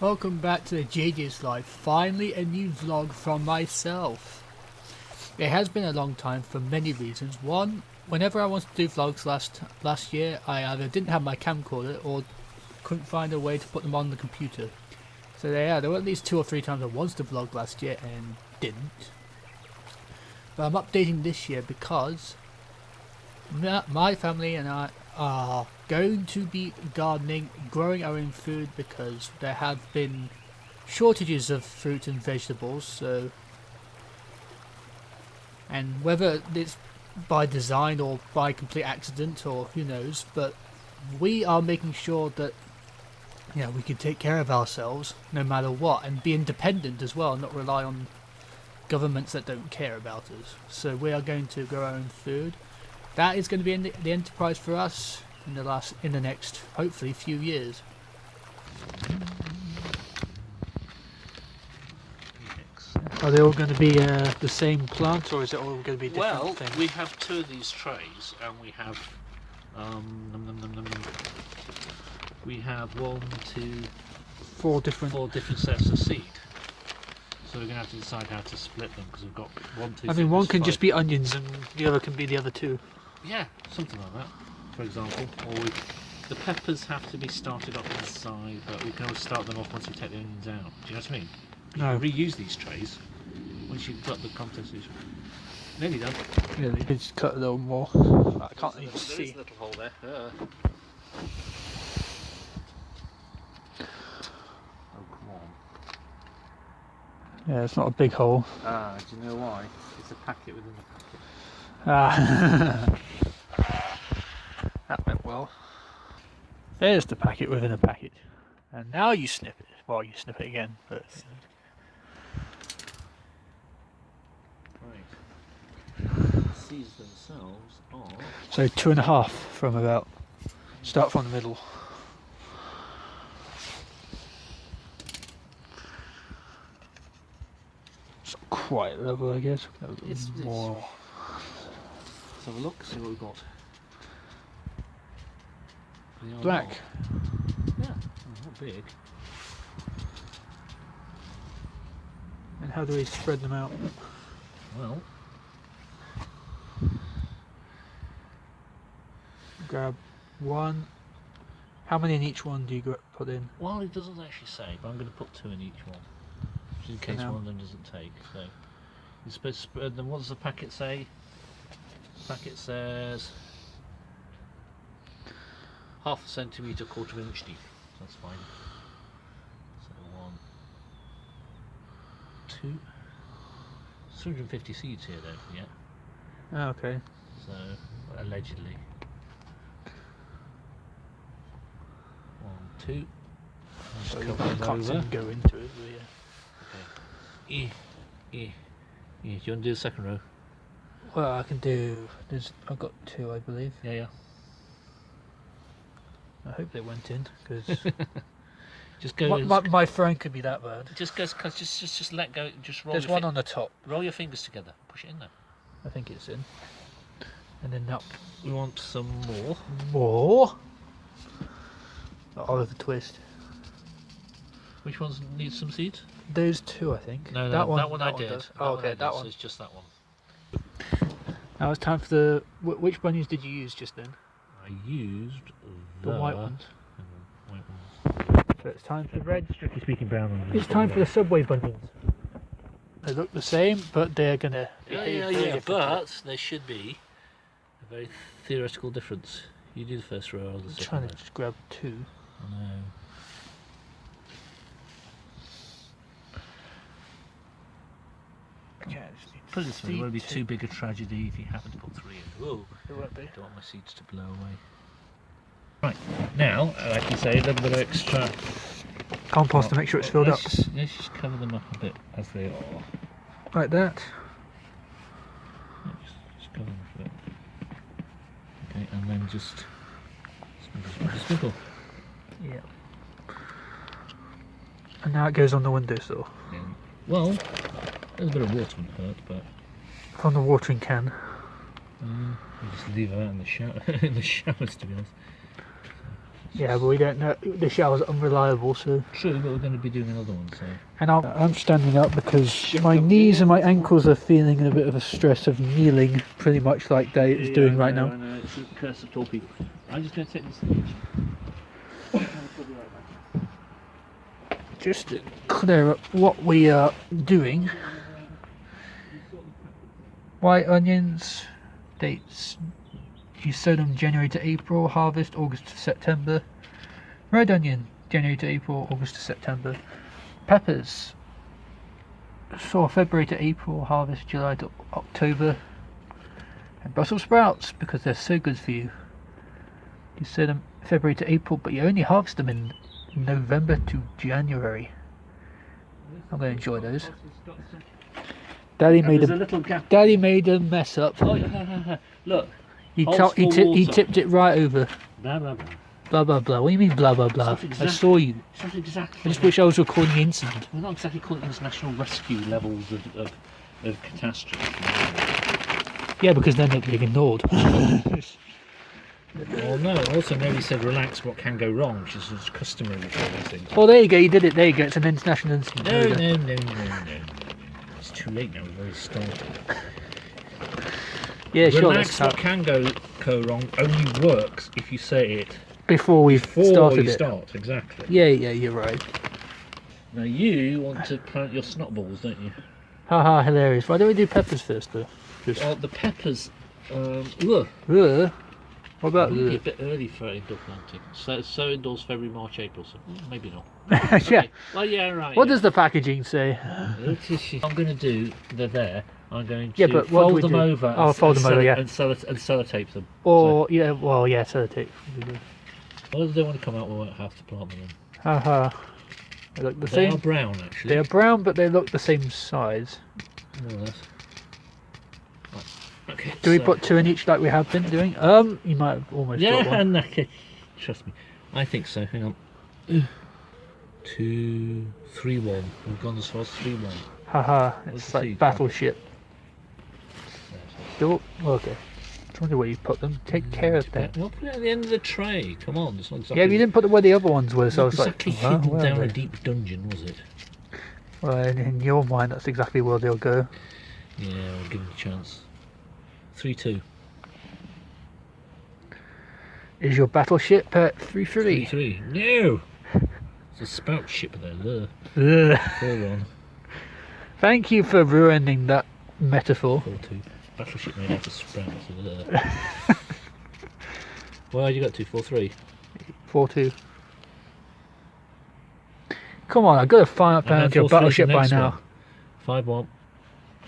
Welcome back to the JJ's Life. Finally a new vlog from myself. It has been a long time for many reasons. One, whenever I wanted to do vlogs last year, I either didn't have my camcorder or couldn't find a way to put them on the computer. So there were at least 2 or 3 times I wanted to vlog last year and didn't. But I'm updating this year because my family and I are going to be gardening, growing our own food, because there have been shortages of fruit and vegetables. And whether it's by design or by complete accident, or who knows, but we are making sure that we can take care of ourselves no matter what, and be independent as well, not rely on governments that don't care about us. So we are going to grow our own food. That is going to be in the enterprise for us in the next, hopefully, few years. Are they all going to be the same plant, or is it all going to be different things? We have 2 of these trays, and we have we have 4 different. 4 different sets of seed. So we're going to have to decide how to split them, because we've got 1, 2. I mean, one can just be onions, and the other can be the other 2. Yeah, something like that, for example. Or the peppers have to be started off inside, but we can always start them off once we take the onions out. Do you know what I mean? You No. can reuse these trays once you've got the contents. Nearly done. Really, you could just cut a little more. I can't even There see. is a little hole there. Oh, come on. Yeah, it's not a big hole. Ah, do you know why? It's a packet within a packet. Ah. That went well. There's the packet within a packet. And now you snip it. Well, you snip it again, but... Right. The seeds themselves are... So 2.5 from about... Start from the middle. It's not quite level, I guess. It's more. Let's have a look, see what we've got. Black. Yeah, not big. And how do we spread them out? Well, Grab one. How many in each one do you put in? well, it doesn't actually say, but I'm going to put 2 in each one, just in case one of them doesn't take. So you're supposed to spread them. What does the packet say? The packet says 1/2 centimetre, 1/4 inch deep. That's fine. So 1, 2. 250 seeds here, don't forget. Oh, okay. So allegedly. 1, 2. So Just you cover them can't over. even go into it, do you? Okay. Do you want to do the second row? Well, I can do. I've got 2, I believe. Yeah. I hope they went in, because Just go. my phone could be that bad. Just let go. Just roll. There's one on the top. Roll your fingers together. Push it in there. I think it's in. And then that. We want some more. More. The Oliver Twist. Which ones need some seeds? Those 2, I think. No, that one I did. does. Oh, okay, that one. So it's just that one. Now it's time for the. Which onions did you use just then? I used The white ones. White ones. So it's time for the red. Strictly speaking, brown ones. It's time for the Subway bunions. They look the same, but they're gonna. behave very differently. But there should be a very theoretical difference. You do the first row. I'll do the I'm second trying row. to just grab 2. I know. Okay, I just need Put it this way, it won't be seed too big a tragedy if you happen to put 3 in. Whoa, It won't be. don't want my seeds to blow away. Right, now, like you say, a little bit of extra Compost to make sure it's filled up. Let's just cover them up a bit as they are. Like that. Yeah, just cover them up a bit. Okay, and then just sprinkle. Yeah. And now it goes on the windowsill. Yeah. Well, there's a bit of water wouldn't hurt, but From the watering can. we just leave them out in the shower, in the showers, to be honest. Yeah, but we don't know. The shower's unreliable, so. True, but we're going to be doing another one, so. And I'm standing up because my knees and my ankles are feeling a bit of a stress of kneeling, pretty much like Day is doing right now. I know, it's the curse of tall people. I'm just going to take this. Just to clear up what we are doing. White onions, dates. You sow them January to April, harvest August to September. Red onion, January to April, August to September. Peppers, sow February to April, harvest July to October. And Brussels sprouts, because they're so good for you. You sow them February to April, but you only harvest them in November to January. I'm going to enjoy those. Daddy made a mess up. Oh, look. He He tipped it right over. Blah, blah, blah. Blah blah blah. What do you mean blah blah blah? I saw you. It's not exactly. I just wish I was recording the incident. We're not exactly calling international rescue levels of catastrophe. Yeah, because then they'll be ignored. Well, no. Also, nobody said relax. What can go wrong, which is customary for these things. Well, there you go. You did it. There you go. It's an international incident. No. It's too late now. We've already started. Yeah, sure. Relax. What can go wrong only works if you say it before we've started you it. Start exactly. Yeah, you're right. Now you want to plant your snot balls, don't you? Haha, hilarious. Why don't we do peppers first, though? Well, the peppers. Look. What about a bit early for indoor planting. So indoors February, March, April. So maybe not. Yeah. Well, yeah, right. What does the packaging say? I'm going to do. They're there. I'm going to but what do fold we them do? over. Oh, fold them over, yeah. And sellotape them. Or sellotape. Well, if they want to come out, we won't have to plant them in. Haha. They look the They same. are brown, actually. They are brown, but they look the same size. More or less. Right. Okay. Do we put two in each like we have been doing? You might have almost got one. Okay. Trust me. I think so. Hang on. 2, 3, 1. We've gone as far as 3, 1. Haha. It's like Battleship. Okay. I wonder where you put them. Take care of that. Well, put it at the end of the tray. Come on. It's not exactly. Yeah, but you didn't put them where the other ones were, so I was exactly like, hidden down a deep dungeon, was it? Well, in your mind, that's exactly where they'll go. Yeah, I'll give them a chance. 3, 2. Is your battleship at 3-3? 3. No! It's a spout ship there. 4, 1. Thank you for ruining that metaphor. 4, 2. Battleship made out of sprouts. Well, you got 2, 4, 3. 4-2. Come on, I've got to find your battleship by now. 5, 1.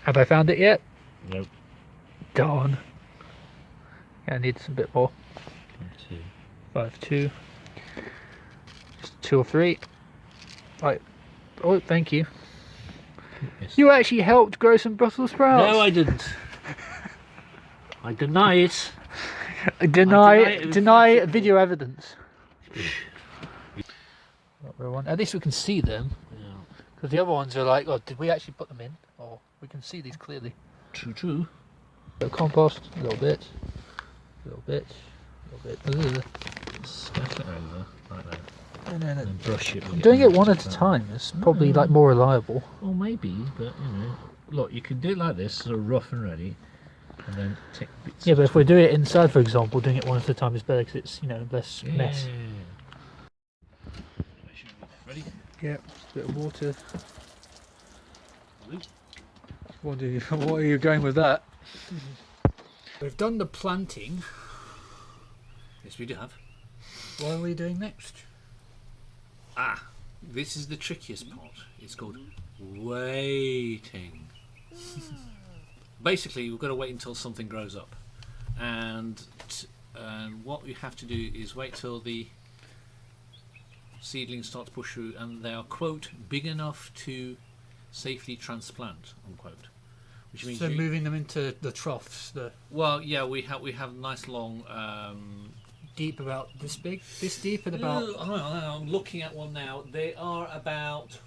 Have I found it yet? Nope. Darn. Yeah, I need some bit more. 2. 5-2. Just 2 or 3. Right. Oh, thank you. Yes. You actually helped grow some Brussels sprouts. No, I didn't. I deny it. Deny video evidence. At least we can see them. Because the other ones are like, oh, did we actually put them in? Or we can see these clearly. True. A little compost, a little bit. Scatter it over, like that. And then And brush it. doing it one at a time is probably like more reliable. Well, maybe, but look, you can do it like this, sort of rough and ready, and then take bits. Yeah, but if we do it inside, for example, doing it one at a time is better because it's less mess. Ready? Yeah, just a bit of water. What are you going with that? We've done the planting. Yes, we do have. What are we doing next? This is the trickiest part. It's called waiting. Basically, we've got to wait until something grows up, and what we have to do is wait till the seedlings start to push through, and they are, quote, big enough to safely transplant, unquote. Which means So moving them into the troughs, well, yeah, we have nice long. Deep about this big, this deep and about. I'm looking at one now. They are about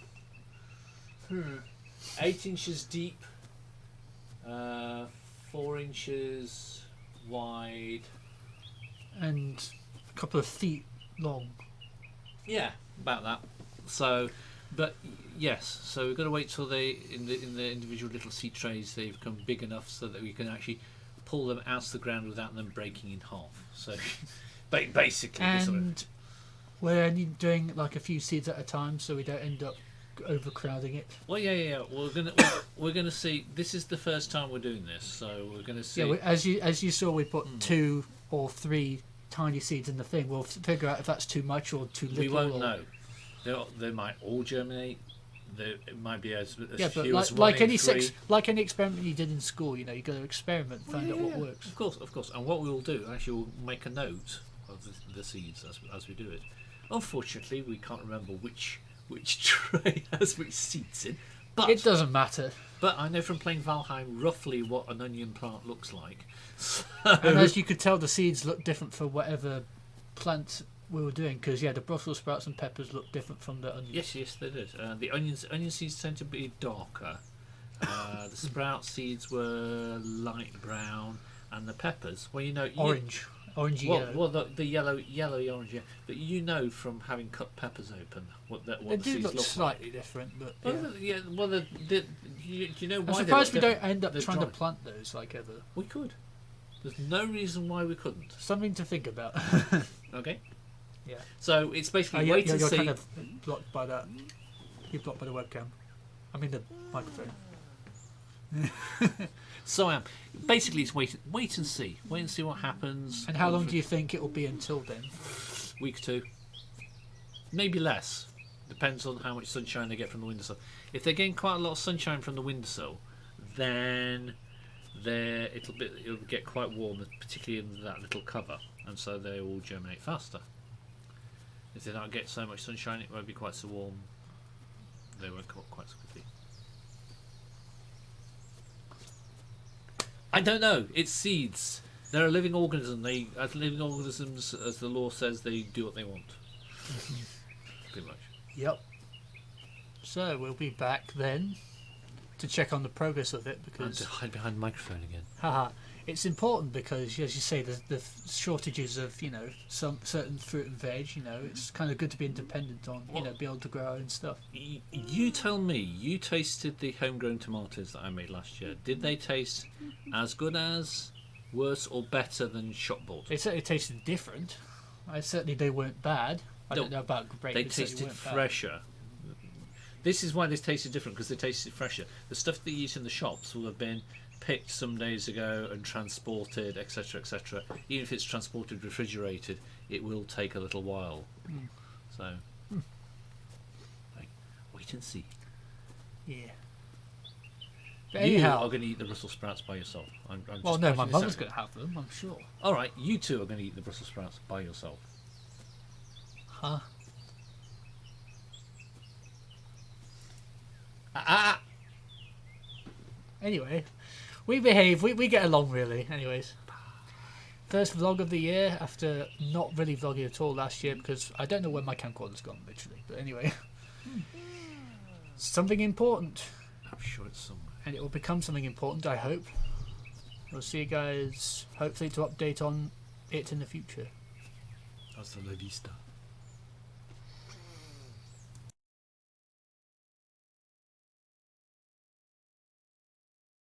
8 inches deep, 4 inches wide, and a couple of feet long. Yeah, about that. So, but yes, so we've got to wait till they in the individual little seed trays they become big enough so that we can actually pull them out of the ground without them breaking in half. So, basically, And we're only doing like a few seeds at a time, so we don't end up overcrowding it. well, yeah. We're gonna see. This is the first time we're doing this, so we're gonna see. Yeah, as you saw, we put 2 or 3 tiny seeds in the thing. We'll figure out if that's too much or too little. We won't know. They might all germinate. It might be as Yeah, but few as like one in any three. like any experiment you did in school, you know, you got to experiment, find out what works. Of course. And what we will do, actually, we'll make a note of the seeds as we do it. Unfortunately, we can't remember which tray has which seeds in. But It doesn't matter. But I know from playing Valheim roughly what an onion plant looks like. So, And as you could tell, the seeds look different for whatever plant we were doing, because the Brussels sprouts and peppers look different from the onions. yes, they did. The onion seeds tend to be darker. The sprout seeds were light brown, and the peppers, well, Orangey yellow. Well, the yellow orange, yeah. But you know from having cut peppers open what They the do seeds look look slightly different, but yeah. do you know why? I'm they surprised we look don't different? end up They're trying to dry. plant those like ever. We could. There's no reason why we couldn't. Something to think about. Okay. Yeah. So it's basically You're wait and see. kind of blocked by that. You're blocked by the webcam. I mean the microphone. So basically it's wait and see. Wait and see what happens. And how long do you think it will be until then? Week 2. Maybe less. Depends on how much sunshine they get from the windowsill. If they're getting quite a lot of sunshine from the windowsill, then it'll get quite warm, particularly in that little cover, and so they will germinate faster. If they don't get so much sunshine, it won't be quite so warm. They won't come up quite so quickly. I don't know. It's seeds. They're a living organism. As living organisms, as the law says, they do what they want. Pretty much. Yep. So we'll be back then to check on the progress of it, And because to hide behind the microphone again. it's important, because as you say, the shortages of some certain fruit and veg. It's kind of good to be independent on be able to grow our own stuff. You tell me. You tasted the homegrown tomatoes that I made last year. Did they taste as good as, worse, or better than shop bought? They certainly tasted different. They weren't bad. I don't know about great. They but certainly tasted weren't bad. fresher. This is why they tasted different, because they tasted fresher. The stuff that you eat in the shops will have been picked some days ago and transported, etc., etc. Even if it's transported refrigerated, it will take a little while. So, wait and see. Yeah. But You anyhow, are going to eat the Brussels sprouts by yourself. I'm well, just no, putting my this mother's out. going to have them, I'm sure. All right, you two are going to eat the Brussels sprouts by yourself. Huh? Anyway, we behave. We get along really. Anyways, first vlog of the year after not really vlogging at all last year, because I don't know where my camcorder's gone literally. But anyway, something important, I'm sure it's somewhere. and it will become something important. I hope. We'll see you guys hopefully to update on it in the future. Hasta la vista.